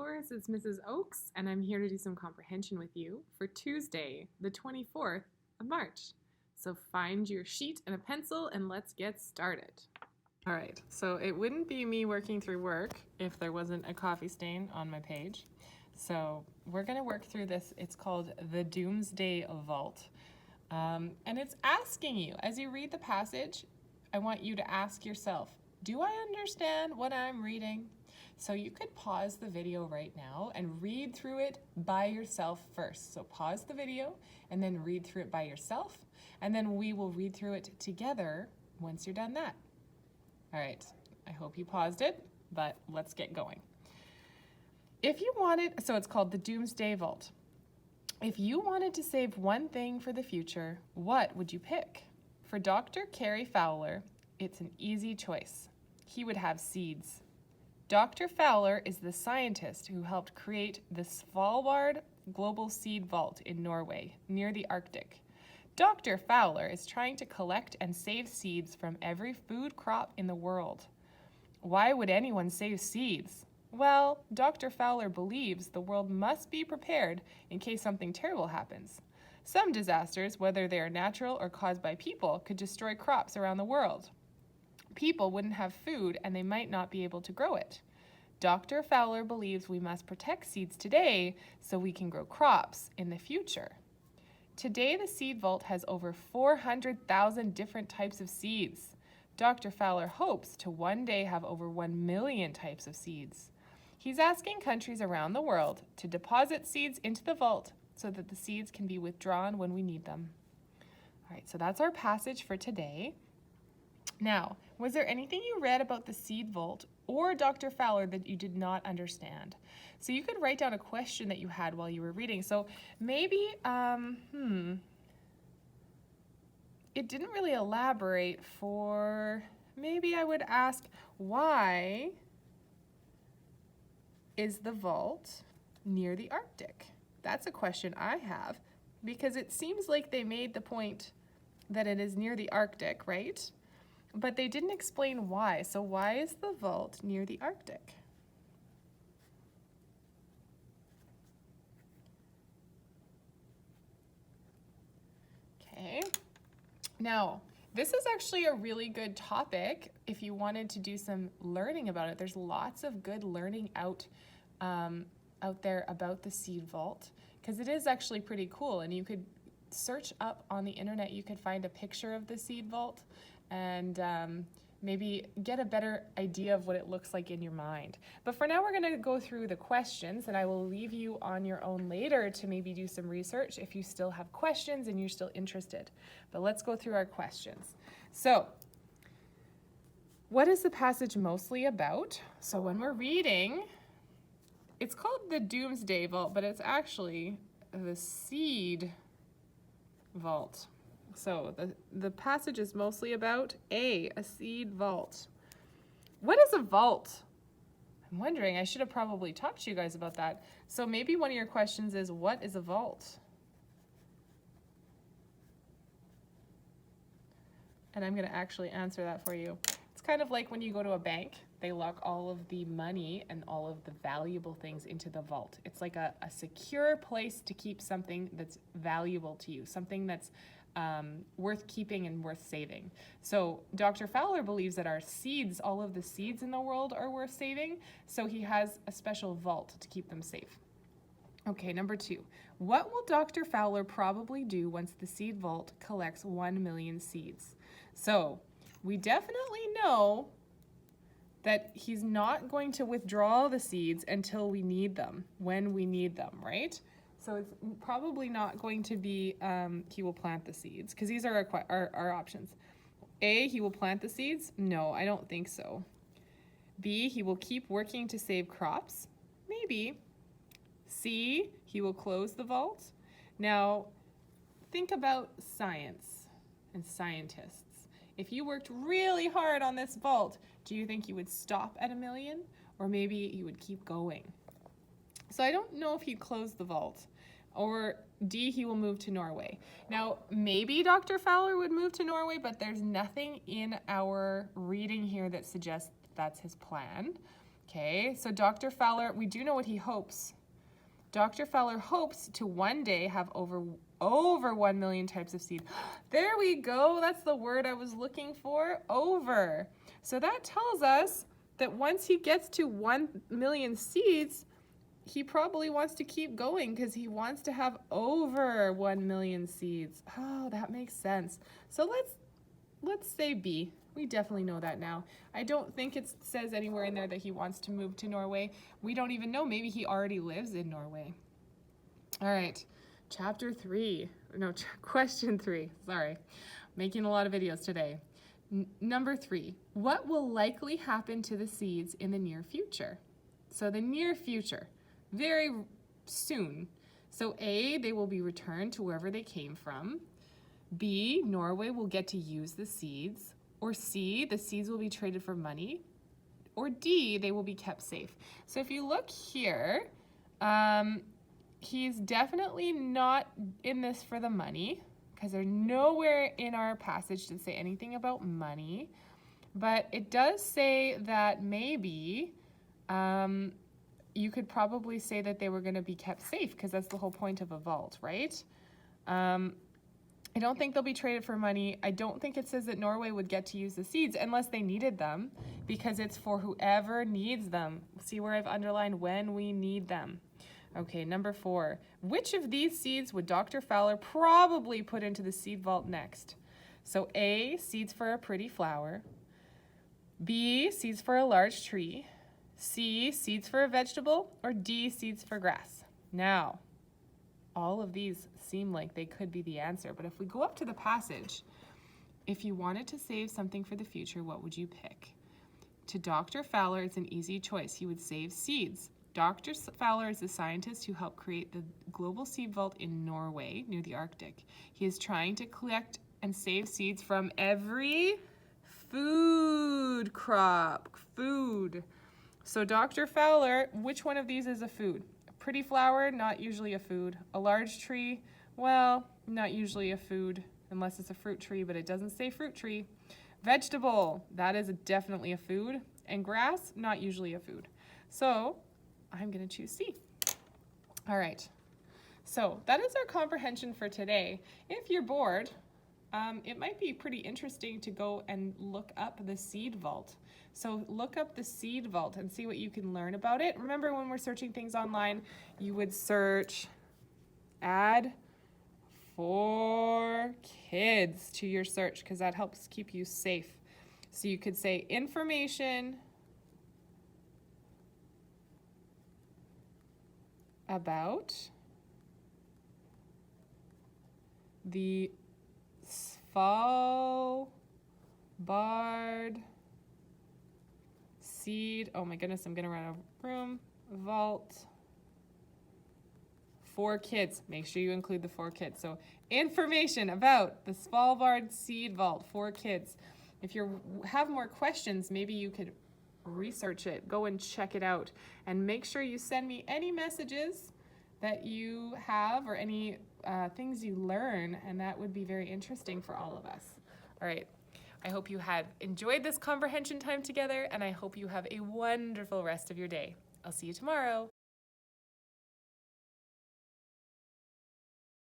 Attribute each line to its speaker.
Speaker 1: followers, it's Mrs. Oakes, and I'm here to do some comprehension with you for Tuesday, the 24th of March. So find your sheet and a pencil and let's get started. All right, so it wouldn't be me working through work if there wasn't a coffee stain on my page. So we're going to work through this. It's called the Doomsday Vault. And it's asking you, as you read the passage, I want you to ask yourself, do I understand what I'm reading? So you could pause the video right now and read through it by yourself first. So pause the video and then read through it by yourself, and then we will read through it together once you're done that. All right, I hope you paused it, but let's get going. If you wanted, so it's called the Doomsday Vault. If you wanted to save one thing for the future, what would you pick? For Dr. Carey Fowler, it's an easy choice. He would have seeds. Dr. Fowler is the scientist who helped create the Fowler Global Seed Vault in Norway, near the Arctic. Dr. Fowler is trying to collect and save seeds from every food crop in the world. Why would anyone save seeds? Well, Dr. Fowler believes the world must be prepared in case something terrible happens. Some disasters, whether they are natural or caused by people, could destroy crops around the world. People wouldn't have food and they might not be able to grow it. Dr. Fowler believes we must protect seeds today so we can grow crops in the future. Today, the Seed Vault has over 400,000 different types of seeds. Dr. Fowler hopes to one day have over 1 million types of seeds. He's asking countries around the world to deposit seeds into the vault so that the seeds can be withdrawn when we need them. All right, so that's our passage for today. Now, was there anything you read about the Seed Vault or Dr. Fowler that you did not understand? So you could write down a question that you had while you were reading. So maybe, it didn't really elaborate for, maybe I would ask, why is the vault near the Arctic? That's a question I have, because it seems like they made the point that it is near the Arctic, right? But they didn't explain why. So why is the vault near the Arctic? Okay. Now, this is actually a really good topic if you wanted to do some learning about it. There's lots of good learning out there about the Seed Vault, because it is actually pretty cool, and you could search up on the internet, you could find a picture of the Seed Vault and maybe get a better idea of what it looks like in your mind. But for now, we're going to go through the questions, and I will leave you on your own later to maybe do some research if you still have questions and you're still interested. But let's go through our questions. So, what is the passage mostly about? So when we're reading, it's called the Doomsday Vault, but it's actually the Seed Vault. So the passage is mostly about a seed vault. What is a vault? I'm wondering, I should have probably talked to you guys about that. So maybe one of your questions is, what is a vault? And I'm going to actually answer that for you. It's kind of like when you go to a bank, they lock all of the money and all of the valuable things into the vault. It's like a secure place to keep something that's valuable to you, something that's worth keeping and worth saving. So Dr. Fowler believes that our seeds, all of the seeds in the world, are worth saving, so he has a special vault to keep them safe. Okay, number 2. What will Dr. Fowler probably do once the Seed Vault collects 1 million seeds? So we definitely know that he's not going to withdraw the seeds until we need them, when we need them, right? So it's probably not going to be he will plant the seeds, because these are our options. A, he will plant the seeds? No, I don't think so. B, he will keep working to save crops? Maybe. C, he will close the vault? Now, think about science and scientists. If you worked really hard on this vault, do you think you would stop at 1 million? Or maybe you would keep going? So I don't know if he'd close the vault. Or D, he will move to Norway. Now, maybe Dr. Fowler would move to Norway, but there's nothing in our reading here that suggests that's his plan. Okay, so Dr. Fowler, we do know what he hopes. Dr. Fowler hopes to one day have over 1 million types of seed. There we go. That's the word I was looking for. Over. So that tells us that once he gets to 1 million seeds, he probably wants to keep going because he wants to have over 1 million seeds. Oh, that makes sense. So let's say B. We definitely know that now. I don't think it says anywhere in there that he wants to move to Norway. We don't even know. Maybe he already lives in Norway. All right, question 3. Sorry, making a lot of videos today. Number 3, what will likely happen to the seeds in the near future? So the near future, very soon. So A, they will be returned to wherever they came from. B, Norway will get to use the seeds. Or C, the seeds will be traded for money. Or D, they will be kept safe. So if you look here, he's definitely not in this for the money because there's nowhere in our passage to say anything about money. But it does say that maybe you could probably say that they were going to be kept safe because that's the whole point of a vault, right? I don't think they'll be traded for money. I don't think it says that Norway would get to use the seeds unless they needed them because it's for whoever needs them. See where I've underlined when we need them. Okay, number 4. Which of these seeds would Dr. Fowler probably put into the seed vault next? So A, seeds for a pretty flower. B, seeds for a large tree. C, seeds for a vegetable. Or D, seeds for grass. Now, all of these seem like they could be the answer, but if we go up to the passage, if you wanted to save something for the future, what would you pick? To Dr. Fowler, it's an easy choice. He would save seeds. Dr. Fowler is the scientist who helped create the global seed vault in Norway, near the Arctic. He is trying to collect and save seeds from every food crop. Food. So Dr. Fowler, which one of these is a food? A pretty flower, not usually a food. A large tree, well, not usually a food unless it's a fruit tree, but it doesn't say fruit tree. Vegetable, that is definitely a food. And grass, not usually a food. So I'm going to choose C. All right. So that is our comprehension for today. If you're bored, it might be pretty interesting to go and look up the seed vault. So look up the seed vault and see what you can learn about it. Remember when we're searching things online, you would search add for kids to your search because that helps keep you safe. So you could say information about the Svalbard seed. Oh my goodness, I'm gonna run out of room. Vault for kids. Make sure you include the 4 kids. So information about the Svalbard seed vault for kids. If you have more questions, maybe you could research it, go and check it out, and make sure you send me any messages that you have or any things you learn, and that would be very interesting for all of us. All right, I hope you had enjoyed this comprehension time together, and I hope you have a wonderful rest of your day. I'll see you tomorrow.